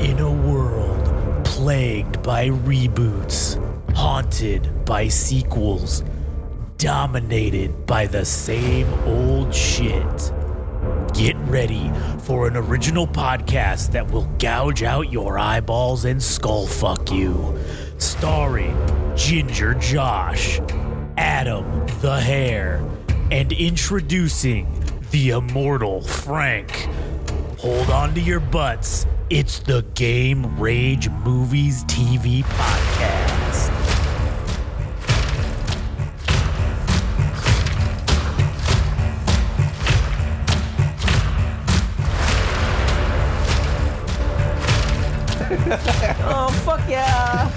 In a world plagued by reboots, haunted by sequels, dominated by the same old shit, get ready for an original podcast that will gouge out your eyeballs and skull fuck you. Starring Ginger Josh, Adam the Hare, and introducing the immortal Frank. Hold on to your butts. It's the Game Rage Movies TV Podcast. Oh, fuck yeah.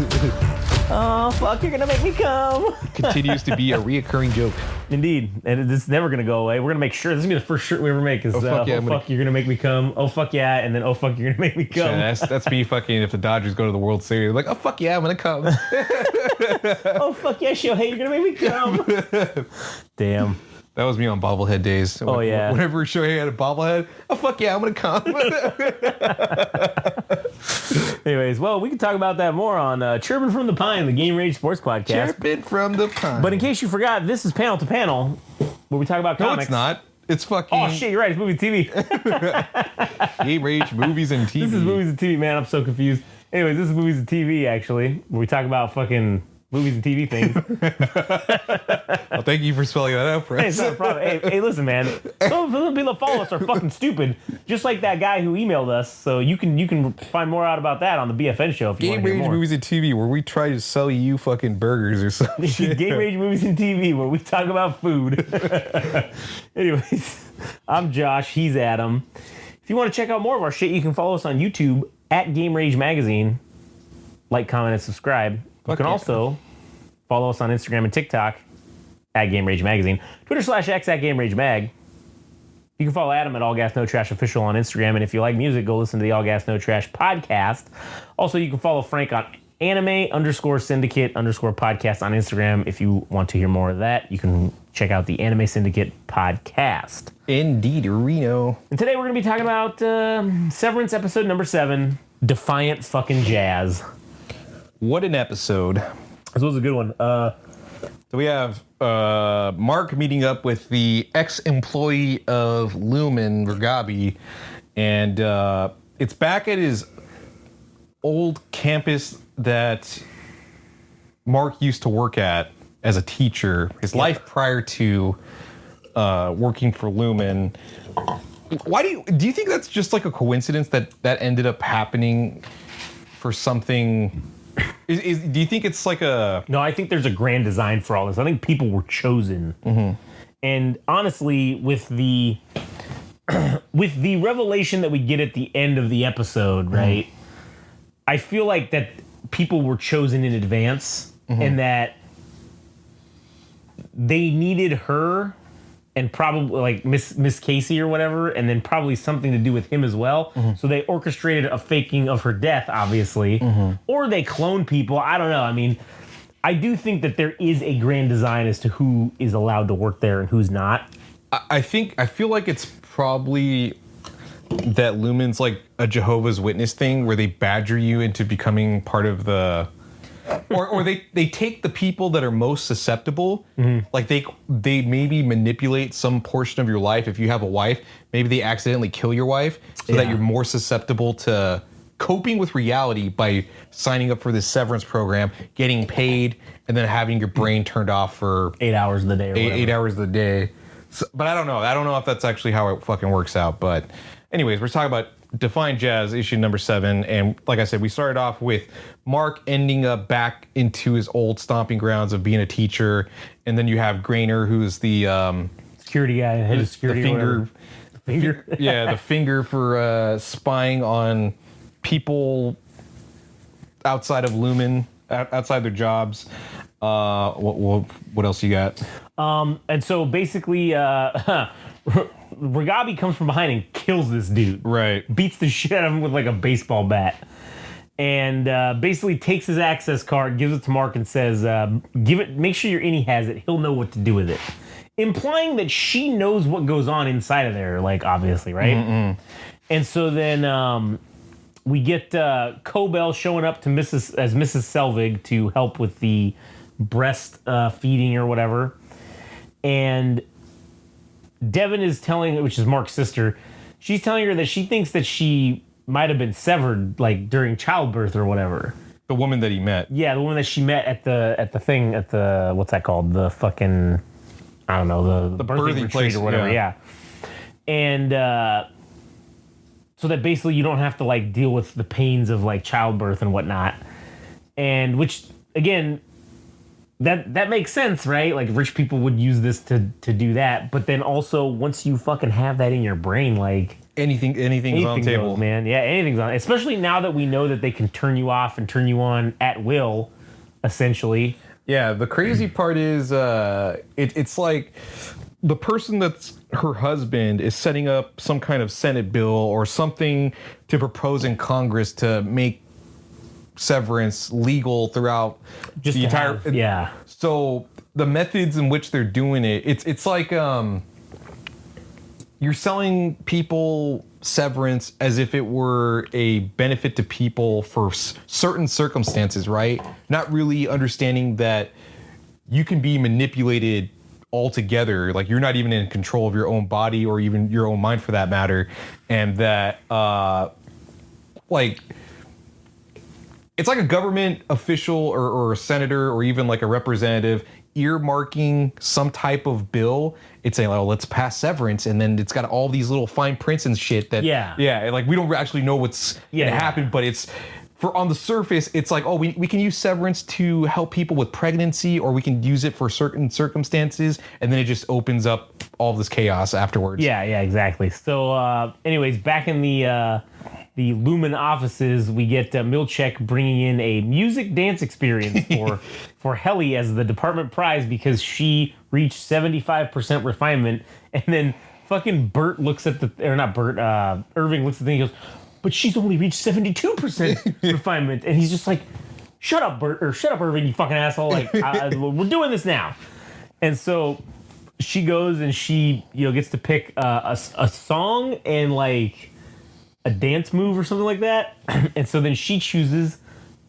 Oh, fuck, you're gonna make me come. Continues to be a reoccurring joke. Indeed. And it's never gonna go away. We're gonna make sure. This is gonna be the first shirt we ever make is, fuck, you're gonna make me come. Oh, fuck yeah. And then, oh, fuck, you're gonna make me come. Yeah, that's me fucking if the Dodgers go to the World Series. Like, oh, fuck yeah, I'm gonna come. Oh, fuck yeah, Shohei, you're gonna make me come. Damn. That was me on bobblehead days. Oh, yeah. Whenever Shohei had a bobblehead, oh, fuck yeah, I'm gonna come. Anyways, well, we can talk about that more on Chirping from the Pine, the Game Rage Sports Podcast. Chirping from the Pine. But in case you forgot, this is Panel to Panel, where we talk about No, comics. it's not. It's fucking... Oh, shit, you're right. It's movie TV. Game Rage, movies and TV. This is movies and TV, man. I'm so confused. Anyways, this is movies and TV, actually, where we talk about fucking movies and TV things. Well, thank you for spelling that out for us. Hey, it's not a problem. Hey, listen, man. Some of the people that follow us are fucking stupid, just like that guy who emailed us. So you can find more out about that on the BFN show if you want Game to hear Rage, more. movies and TV, where we try to sell you fucking burgers or something. Game Rage Movies and TV, where we talk about food. Anyways, I'm Josh. He's Adam. If you want to check out more of our shit, you can follow us on YouTube at Game Rage Magazine. Like, comment, and subscribe. You can also follow us on Instagram and TikTok at Game Rage Magazine. Twitter/X at Game Rage Mag. You can follow Adam at All Gas No Trash Official on Instagram. And if you like music, go listen to the All Gas No Trash podcast. Also, you can follow Frank on anime_syndicate_podcast on Instagram. If you want to hear more of that, you can check out the Anime Syndicate podcast. Indeed, Reno. And today we're going to be talking about Severance episode number 7, Defiant Fucking Jazz. What an episode. This was a good one. So we have Mark meeting up with the ex-employee of Lumen, Ragabi, and it's back at his old campus that Mark used to work at as a teacher. His life prior to working for Lumen. Why do you think that's just like a coincidence that ended up happening for something? Do you think it's like a... No, I think there's a grand design for all this. I think people were chosen. Mm-hmm. And honestly, with the revelation that we get at the end of the episode, right? I feel like that people were chosen in advance and that they needed her and probably like Miss Casey or whatever, and then probably something to do with him as well. So they orchestrated a faking of her death, obviously, or they cloned people. I don't know. I mean, I do think that there is a grand design as to who is allowed to work there and who's not. I feel like it's probably that Lumen's like a Jehovah's Witness thing where they badger you into becoming part of the... or they take the people that are most susceptible, like they maybe manipulate some portion of your life. If you have a wife, maybe they accidentally kill your wife so that you're more susceptible to coping with reality by signing up for this severance program, getting paid, and then having your brain turned off for 8 hours of the day. Or 8 hours of the day. So, but I don't know. I don't know if that's actually how it fucking works out. But anyways, we're talking about Defiant Jazz, issue number 7, and like I said, we started off with Mark ending up back into his old stomping grounds of being a teacher, and then you have Grainer, who's the security guy, head of security, the finger, the finger for spying on people outside of Lumen, outside their jobs. What else you got? And so basically, Ragabi comes from behind and kills this dude. Right. Beats the shit out of him with like a baseball bat. And basically takes his access card, gives it to Mark and says, make sure your innie has it. He'll know what to do with it. Implying that she knows what goes on inside of there, like, obviously, right? And so then we get Cobell showing up to Mrs. Selvig to help with the breast feeding or whatever. And Devin is telling, which is Mark's sister, she's telling her that she thinks that she might have been severed like during childbirth or whatever. The woman that he met. Yeah, the woman that she met at the what's that called? The fucking, I don't know, the birthing retreat place or whatever. Yeah. And so that basically you don't have to like deal with the pains of like childbirth and whatnot. And which again, that makes sense, right? Like rich people would use this to do that. But then also once you fucking have that in your brain, like anything's on the table, goes, man. Yeah, anything's on. Especially now that we know that they can turn you off and turn you on at will, essentially. Yeah, the crazy part is it's like the person that's her husband is setting up some kind of Senate bill or something to propose in Congress to make severance legal throughout Just the to entire. So the methods in which they're doing it, it's like you're selling people severance as if it were a benefit to people for certain circumstances, right? Not really understanding that you can be manipulated altogether. Like you're not even in control of your own body or even your own mind for that matter. And that, like, it's like a government official or a senator or even like a representative earmarking some type of bill. It's saying, oh, let's pass severance, and then it's got all these little fine prints and shit that like we don't actually know what's gonna happen, but it's for on the surface it's like, oh, we can use severance to help people with pregnancy, or we can use it for certain circumstances, and then it just opens up all this chaos afterwards. Yeah, exactly. So anyways, back in the Lumen offices, we get Milchek bringing in a music dance experience for Helly as the department prize because she reached 75% refinement. And then fucking Bert looks at Irving looks at the thing and goes, but she's only reached 72% refinement. And he's just like, shut up, Bert, or shut up, Irving, you fucking asshole. Like, we're doing this now. And so she goes and she, gets to pick a song and like a dance move or something like that. And so then she chooses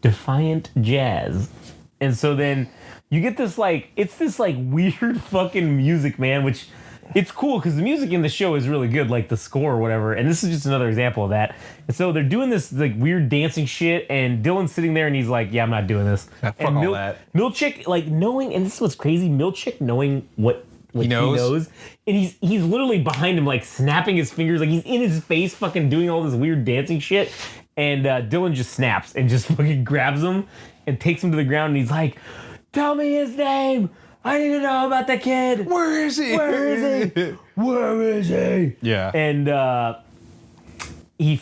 Defiant Jazz. And so then you get this like, it's this like weird fucking music, man, which it's cool because the music in the show is really good, like the score or whatever. And this is just another example of that. And so they're doing this like weird dancing shit, and Dylan's sitting there and he's like, yeah, I'm not doing this. Fuck and all that. Milchik, like knowing, and this is what's crazy, Milchik knowing what he knows, and he's literally behind him, like snapping his fingers, like he's in his face, fucking doing all this weird dancing shit. And Dylan just snaps and just fucking grabs him and takes him to the ground, and he's like, "Tell me his name. I need to know about the kid. Where is he? Where is he? Where is he?" Yeah. And he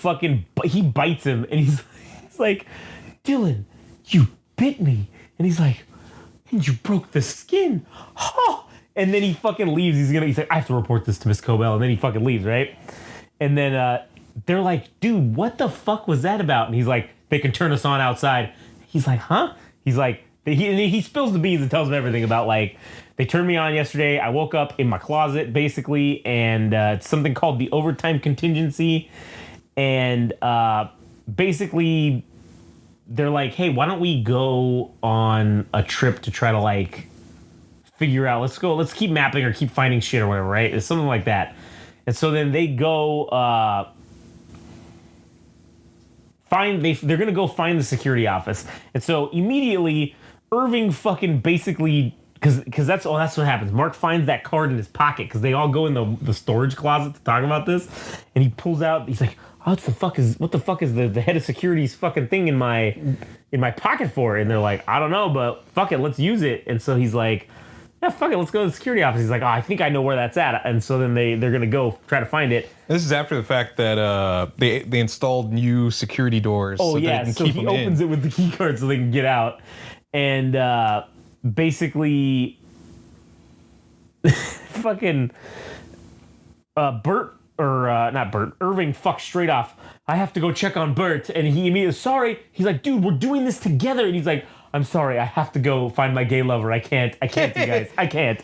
bites him, and he's like, "Dylan, you bit me," and he's like, "And you broke the skin, huh?" And then he fucking leaves. He's like, I have to report this to Miss Cobell. And then he fucking leaves, right? And then they're like, dude, what the fuck was that about? And he's like, they can turn us on outside. He's like, huh? He's like, he spills the beans and tells them everything about like, they turned me on yesterday. I woke up in my closet, basically. And it's something called the overtime contingency. And basically, they're like, hey, why don't we go on a trip to try to like, figure out, let's keep mapping or keep finding shit or whatever, right? It's something like that. And so then they go they're gonna go find the security office. And so immediately Irving fucking basically, because that's what happens. Mark finds that card in his pocket because they all go in the storage closet to talk about this, and he pulls out, he's like, what the fuck is the head of security's fucking thing in my pocket for? And they're like, I don't know, but fuck it, let's use it. And so he's like, yeah, fuck it, let's go to the security office. He's like, oh, I think I know where that's at. And so then they're going to go try to find it. This is after the fact that they installed new security doors. Oh, so yeah, so he opens it with the key card so they can get out. And basically, fucking Bert, or not Bert, Irving fucks straight off. I have to go check on Bert. And he immediately, sorry. He's like, dude, we're doing this together. And he's like, I'm sorry, I have to go find my gay lover. I can't, you guys. I can't.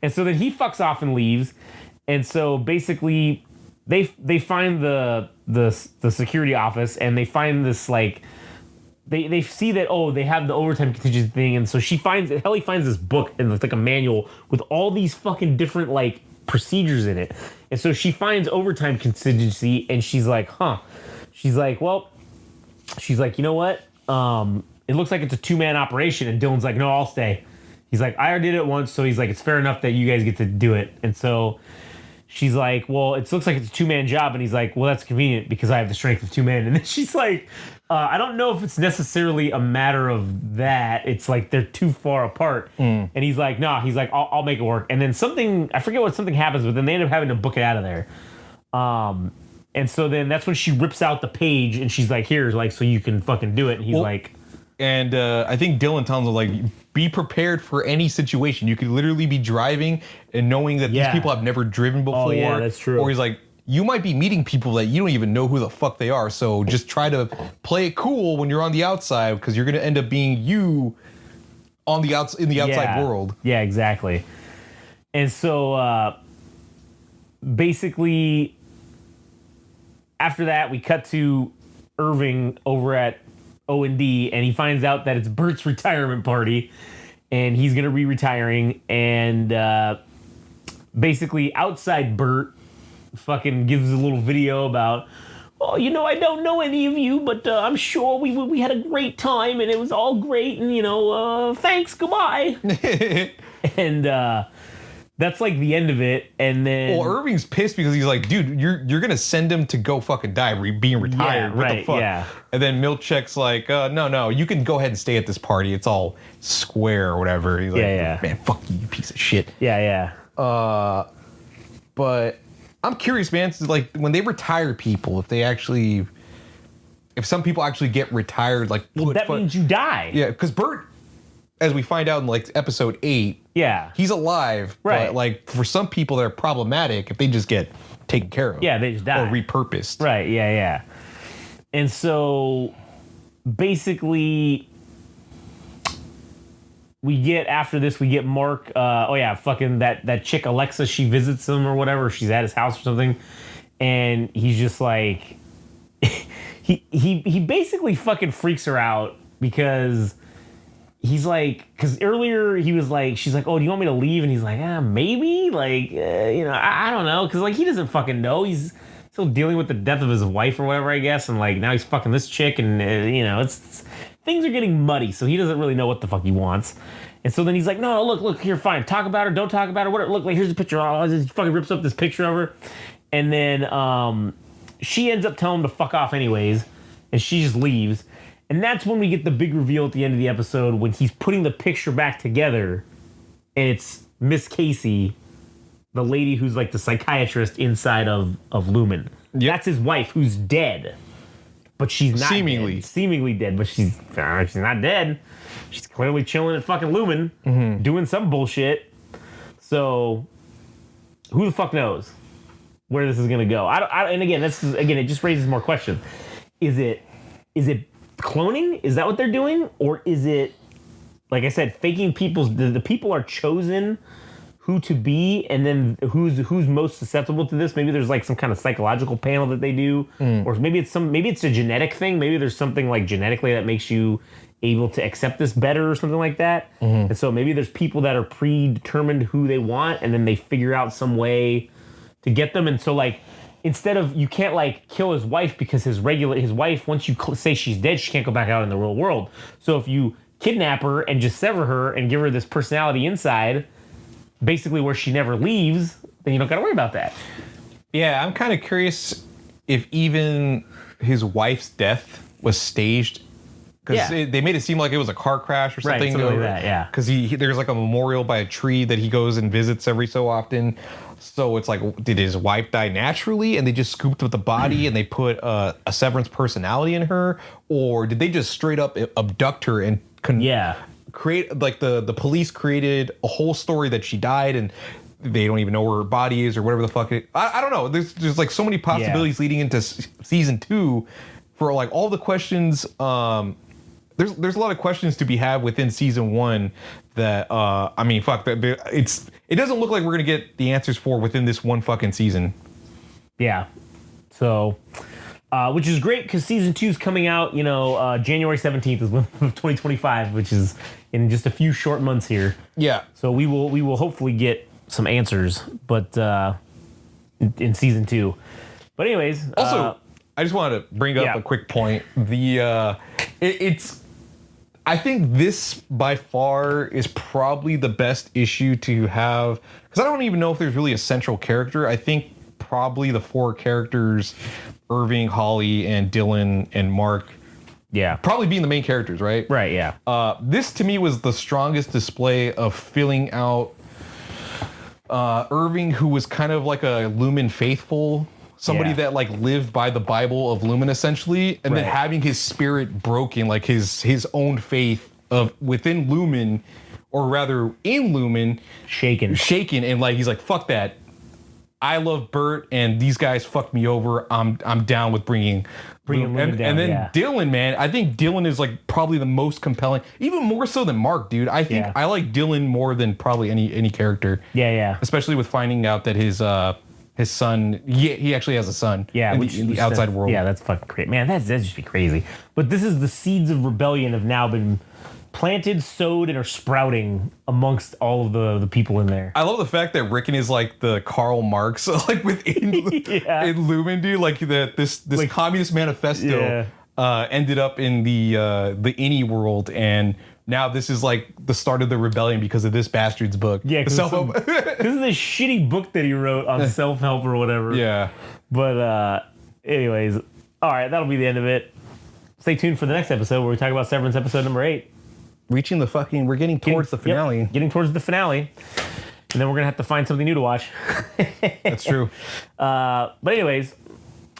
And so then he fucks off and leaves. And so basically, they find the the security office, and they find this like they see that they have the overtime contingency thing, and so Helly finds this book, and it's like a manual with all these fucking different like procedures in it, and so she finds overtime contingency, and she's like, she's like, you know what? It looks like it's a 2-man operation, and Dylan's like, no, I'll stay. He's like, I already did it once, so he's like, it's fair enough that you guys get to do it, and so. She's like, well, it looks like it's a 2-man job. And he's like, well, that's convenient because I have the strength of 2 men. And then she's like, I don't know if it's necessarily a matter of that. It's like they're too far apart. And he's like, no, he's like, I'll make it work. And then I forget what something happens, but then they end up having to book it out of there. And so then that's when she rips out the page and she's like, here's like, so you can fucking do it. And he's like. And I think Dylan tells him, like, be prepared for any situation. You could literally be driving and knowing that these people have never driven before. Oh, yeah, that's true. Or he's like, you might be meeting people that you don't even know who the fuck they are. So just try to play it cool when you're on the outside because you're going to end up being you on the in the outside world. Yeah, exactly. And so basically after that, we cut to Irving over at O&D, and he finds out that it's Bert's retirement party, and he's going to be retiring, and basically outside Bert fucking gives a little video about, oh, you know, I don't know any of you, but I'm sure we had a great time, and it was all great, and, you know, thanks, goodbye. And that's like the end of it, and then... Well, Irving's pissed because he's like, dude, you're gonna send him to go fucking die, being retired. Yeah, what right, the fuck? yeah. And then Milchek's like, no, you can go ahead and stay at this party. It's all square or whatever. He's like, man, fuck you, you piece of shit. Yeah. But I'm curious, man. It's like when they retire people, if some people actually get retired, like that means you die. Yeah, because Bert, as we find out in like episode 8, he's alive. Right. But like for some people that are problematic, if they just get taken care of. Yeah, they just die. Or repurposed. Right, yeah. And so basically we get Mark, fucking that chick Alexa, she visits him or whatever, she's at his house or something, and he's just like he basically fucking freaks her out because he's like, because earlier he was like, she's like, oh, do you want me to leave? And he's like, maybe, like, you know, I don't know, because like he doesn't fucking know. He's still dealing with the death of his wife or whatever, I guess, and like now he's fucking this chick, and you know, it's things are getting muddy, so he doesn't really know what the fuck he wants. And so then he's like, no, look, here, fine, talk about her, don't talk about her, whatever. Look, like here's a picture. Oh, he fucking rips up this picture of her, and then she ends up telling him to fuck off anyways, and she just leaves. And that's when we get the big reveal at the end of the episode when he's putting the picture back together, and it's Miss Casey, the lady who's like the psychiatrist inside of Lumen. Yep. That's his wife who's dead. But she's not seemingly dead, but she's not dead. She's clearly chilling at fucking Lumen, doing some bullshit. So who the fuck knows where this is gonna go? And again, it just raises more questions. Is it cloning? Is that what they're doing? Or is it, like I said, faking people's... The people are chosen who to be, and then who's most susceptible to this? Maybe there's like some kind of psychological panel that they do, or maybe it's a genetic thing. Maybe there's something like genetically that makes you able to accept this better or something like that. And so maybe there's people that are predetermined who they want, and then they figure out some way to get them. And so like, instead of, you can't like kill his wife because his wife, once you say she's dead, she can't go back out in the real world. So if you kidnap her and just sever her and give her this personality inside, basically where she never leaves, then you don't got to worry about that. Yeah, I'm kind of curious if even his wife's death was staged. Because they made it seem like it was a car crash or something. Right, something like that, yeah. Because there's like a memorial by a tree that he goes and visits every so often. So it's like, did his wife die naturally and they just scooped up the body and they put a Severance personality in her? Or did they just straight up abduct her and create, like the police created a whole story that she died and they don't even know where her body is or whatever the fuck I don't know. There's like so many possibilities leading into season 2 for like all the questions. There's a lot of questions to be had within season 1 that it doesn't look like we're gonna get the answers for within this one fucking season. Yeah. So which is great because season 2 is coming out, January 17th is of 2025, which is in just a few short months here. Yeah. So we will hopefully get some answers, but in season 2. But anyways, Also, I just wanted to bring up a quick point. I think this by far is probably the best issue to have, because I don't even know if there's really a central character. I think probably the 4 characters, Irving, Holly, and Dylan and Mark, probably being the main characters, right? Right, yeah. This to me was the strongest display of filling out Irving, who was kind of like a Lumen faithful, somebody that like lived by the Bible of Lumen essentially, and then having his spirit broken, like his own faith of within Lumen, or rather in Lumen, shaken, and like he's like, fuck that. I love Bert, and these guys fucked me over. I'm down with bringing Lumen down. And then Dylan, man, I think Dylan is like probably the most compelling, even more so than Mark, dude. I think I like Dylan more than probably any character. Yeah. Especially with finding out that his son, he actually has a son. Yeah, in the outside world. Yeah, that's fucking crazy, man. That'd just be crazy. But this is the seeds of rebellion have now been planted, sowed, and are sprouting amongst all of the people in there. I love the fact that Rickon is like the Karl Marx, like within in Lumen, dude. Like this like, communist manifesto ended up in the innie world, and now this is like the start of the rebellion because of this bastard's book. Yeah, because this is this shitty book that he wrote on self-help or whatever. Yeah. But anyways, all right, that'll be the end of it. Stay tuned for the next episode where we talk about Severance episode number 8. We're getting towards the finale. Yep, getting towards the finale. And then we're going to have to find something new to watch. That's true. But anyways,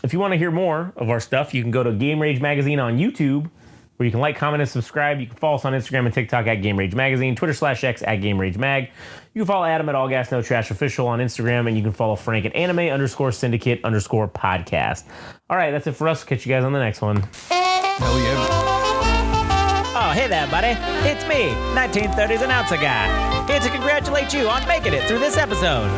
if you want to hear more of our stuff, you can go to Game Rage Magazine on YouTube, where you can like, comment, and subscribe. You can follow us on Instagram and TikTok at Game Rage Magazine, Twitter/X at Game Rage Mag. You can follow Adam at All Gas No Trash Official on Instagram, and you can follow Frank at Anime_Syndicate_podcast. All right, that's it for us. Catch you guys on the next one. Hell yeah. Oh, hey there, buddy. It's me, 1930s announcer guy, here to congratulate you on making it through this episode.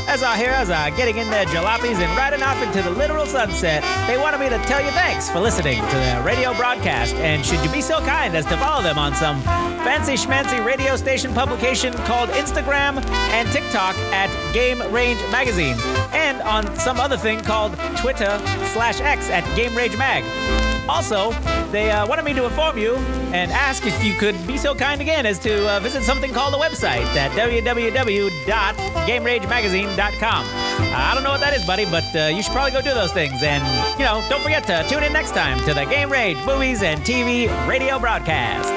As our heroes are getting in their jalopies and riding off into the literal sunset, they wanted me to tell you thanks for listening to their radio broadcast, and should you be so kind as to follow them on some fancy schmancy radio station publication called Instagram and TikTok at Game Range Magazine, and on some other thing called Twitter/X at Game Rage Mag. Also, they wanted me to inform you and ask if you could be so kind again as to visit something called a website at www.GameRageMagazine.com. I don't know what that is, buddy, but you should probably go do those things. And, don't forget to tune in next time to the Game Rage Movies and TV radio broadcast.